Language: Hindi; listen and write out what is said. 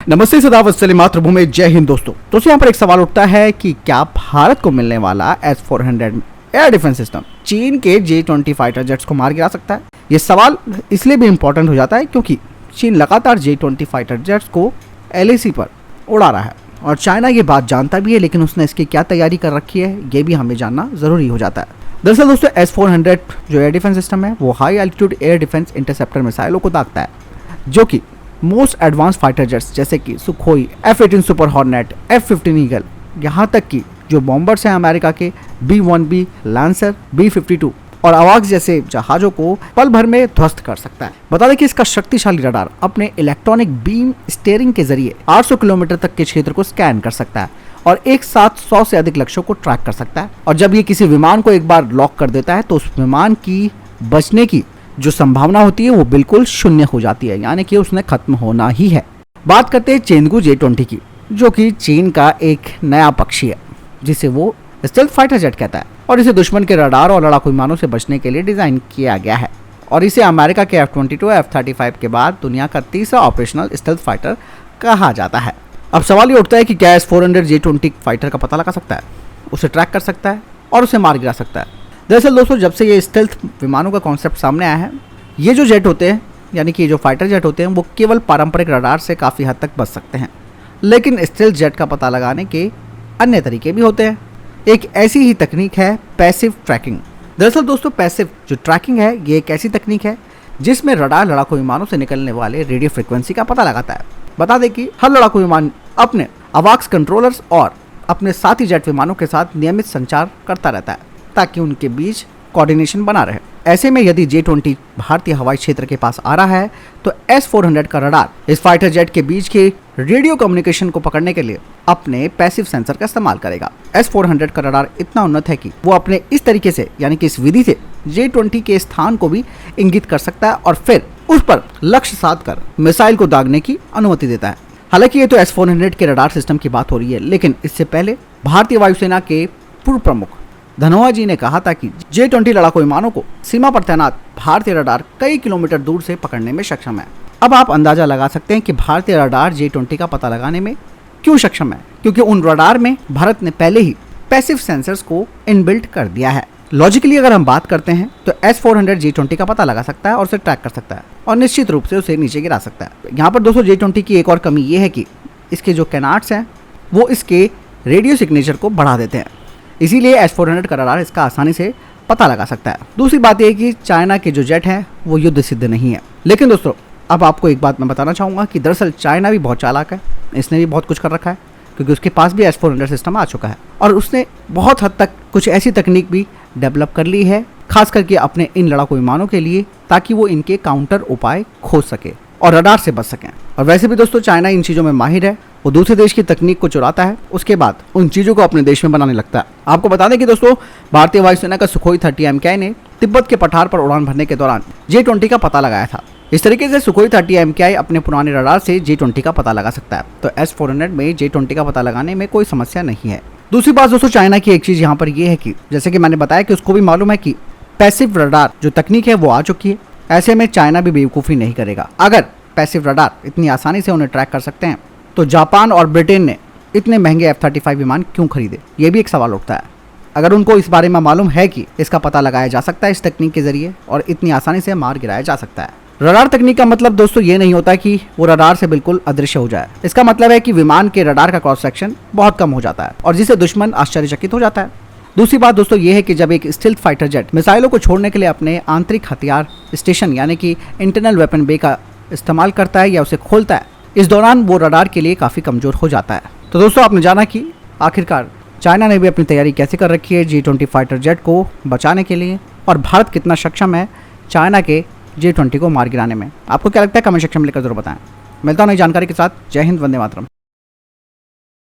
नमस्ते सदावत्सली मातृभूमि, जय हिंद दोस्तों। यहाँ पर एक सवाल उठता है कि क्या भारत को मिलने वाला S-400 एयर डिफेंस सिस्टम चीन के J-20 फाइटर जेट्स को मार गिरा सकता है। ये सवाल इसलिए भी इम्पोर्टेंट हो जाता है क्योंकि चीन लगातार J-20 फाइटर जेट्स को LAC पर उड़ा रहा है और चाइना ये बात जानता भी है, लेकिन उसने इसकी क्या तैयारी कर रखी है ये भी हमें जानना ज़रूरी हो जाता है। दरअसल दोस्तों, S-400 जो एयर डिफेंस सिस्टम है वो high altitude air defence interceptor मिसाइलों को दागता है, जो कि मोस्ट एडवांस फाइटर जेट्स जैसे कि Sukhoi, F-18 super hornet, F-15 eagle, यहाँ तक कि जो बॉम्बर्स हैं अमेरिका के B-1B, लैंसर, B-52 और अवाक्स जैसे जहाज़ों को पल भर में ध्वस्त कर सकता है। बता दें कि इसका शक्तिशाली रडार अपने इलेक्ट्रॉनिक बीम स्टीयरिंग के जरिए 800 किलोमीटर तक के क्षेत्र को स्कैन कर सकता है और एक साथ 100 से अधिक लक्ष्यों को ट्रैक कर सकता है। और जब ये किसी विमान को एक बार लॉक कर देता है तो उस विमान की बचने की जो संभावना होती है वो बिल्कुल शून्य हो जाती है, यानी कि उसने खत्म होना ही है। बात करते हैं चेंगू J-20 की, जो कि चीन का एक नया पक्षी है जिसे वो स्टेल्थ फाइटर जेट कहता है और इसे दुश्मन के रडार और लड़ाकू विमानों से बचने के लिए डिजाइन किया गया है और इसे अमेरिका के F-22, F-35 के बाद दुनिया का तीसरा ऑपरेशनल स्टेल्थ फाइटर कहा जाता है। अब सवाल ये उठता है कि क्या S-400 J-20 फाइटर का पता लगा सकता है, उसे ट्रैक कर सकता है और उसे मार गिरा सकता है। दरअसल दोस्तों, जब से ये स्टेल्थ विमानों का कॉन्सेप्ट सामने आया है, ये जो जेट होते हैं यानी कि जो फाइटर जेट होते हैं वो केवल पारंपरिक रडार से काफ़ी हद तक बच सकते हैं, लेकिन स्टेल्थ जेट का पता लगाने के अन्य तरीके भी होते हैं। एक ऐसी ही तकनीक है पैसिव ट्रैकिंग। दरअसल दोस्तों, पैसिव जो ट्रैकिंग है ये एक ऐसी तकनीक है जिसमें रडार लड़ाकू विमानों से निकलने वाले रेडियो फ्रिक्वेंसी का पता लगाता है। बता दें कि हर लड़ाकू विमान अपने अवाक्स कंट्रोलर्स और अपने साथी जेट विमानों के साथ नियमित संचार करता रहता है ताकि उनके बीच कोऑर्डिनेशन बना रहे। ऐसे में यदि J-20 भारतीय हवाई क्षेत्र के पास आ रहा है तो S-400 का रडार इस फाइटर जेट के बीच के रेडियो कम्युनिकेशन को पकड़ने के लिए अपने पैसिव सेंसर का इस्तेमाल करेगा। S-400 का रडार इतना उन्नत है कि वो अपने इस तरीके से यानी कि इस विधि से J-20 के स्थान को भी इंगित कर सकता है और फिर उस पर लक्ष्य साध कर मिसाइल को दागने की अनुमति देता है। हालांकि ये तो S-400 के रडार सिस्टम की बात हो रही है, लेकिन इससे पहले भारतीय वायुसेना के पूर्व प्रमुख धनोआ जी ने कहा था कि J-20 लड़ाकू विमानों को सीमा पर तैनात भारतीय रडार कई किलोमीटर दूर से पकड़ने में सक्षम है। अब आप अंदाजा लगा सकते हैं कि भारतीय रडार J-20 का पता लगाने में क्यों सक्षम है, क्योंकि उन रडार में भारत ने पहले ही पैसिव सेंसर्स को इनबिल्ट कर दिया है। लॉजिकली अगर हम बात करते हैं तो S-400 J-20 का पता लगा सकता है और उसे ट्रैक कर सकता है और निश्चित रूप से उसे नीचे गिरा सकता है। यहाँ पर दोस्तों J-20 की एक और कमी ये है कि इसके जो कैनाट्स हैं वो इसके रेडियो सिग्नेचर को बढ़ा देते हैं, इसीलिए S-400 का रडार इसका आसानी से पता लगा सकता है। दूसरी बात यह है कि चाइना के जो जेट हैं वो युद्ध सिद्ध नहीं है। लेकिन दोस्तों, अब आपको एक बात मैं बताना चाहूँगा कि दरअसल चाइना भी बहुत चालाक है, इसने भी बहुत कुछ कर रखा है क्योंकि उसके पास भी S-400 सिस्टम आ चुका है और उसने बहुत हद तक कुछ ऐसी तकनीक भी डेवलप कर ली है, खास करके अपने इन लड़ाकू विमानों के लिए, ताकि वो इनके काउंटर उपाय खोज सके और रडार से बच सकें। और वैसे भी दोस्तों, चाइना इन चीज़ों में माहिर है, वो दूसरे देश की तकनीक को चुराता है, उसके बाद उन चीज़ों को अपने देश में बनाने लगता है। आपको बता दें कि दोस्तों, भारतीय वायुसेना का सुखोई 30 MKI ने तिब्बत के पठार पर उड़ान भरने के दौरान J-20 का पता लगाया था। इस तरीके से सुखोई 30 MKI अपने पुराने रडार से J-20 का पता लगा सकता है, तो S-400 में J-20 का पता लगाने में कोई समस्या नहीं है। दूसरी बात दोस्तों, चाइना की एक चीज़ यहाँ पर यह है कि जैसे कि मैंने बताया कि उसको भी मालूम है कि पैसिव रडार जो तकनीक है वो आ चुकी है। ऐसे में चाइना भी बेवकूफ़ी नहीं करेगा। अगर पैसिव रडार इतनी आसानी से उन्हें ट्रैक कर सकते हैं तो जापान और ब्रिटेन ने इतने महंगे F-35 विमान क्यों खरीदे, ये भी एक सवाल उठता है। अगर उनको इस बारे में मालूम है कि इसका पता लगाया जा सकता है इस तकनीक के जरिए और इतनी आसानी से मार गिराया जा सकता है। रडार तकनीक का मतलब दोस्तों ये नहीं होता कि वो रडार से बिल्कुल अदृश्य हो जाए। इसका मतलब है कि विमान के रडार का क्रॉस सेक्शन बहुत कम हो जाता है और जिससे दुश्मन आश्चर्यचकित हो जाता है। दूसरी बात दोस्तों ये है कि जब एक स्टील्थ फाइटर जेट मिसाइलों को छोड़ने के लिए अपने आंतरिक हथियार स्टेशन यानी कि इंटरनल वेपन बे का इस्तेमाल करता है या उसे खोलता है, इस दौरान वो रडार के लिए काफ़ी कमज़ोर हो जाता है। तो दोस्तों, आपने जाना कि आखिरकार चाइना ने भी अपनी तैयारी कैसे कर रखी है J-20 फाइटर जेट को बचाने के लिए और भारत कितना सक्षम है चाइना के J-20 को मार गिराने में। आपको क्या लगता है, कमेंट सेक्शन में लिखकर जरूर बताएं। मिलता हूं नई जानकारी के साथ। जय हिंद, वंदे मातरम।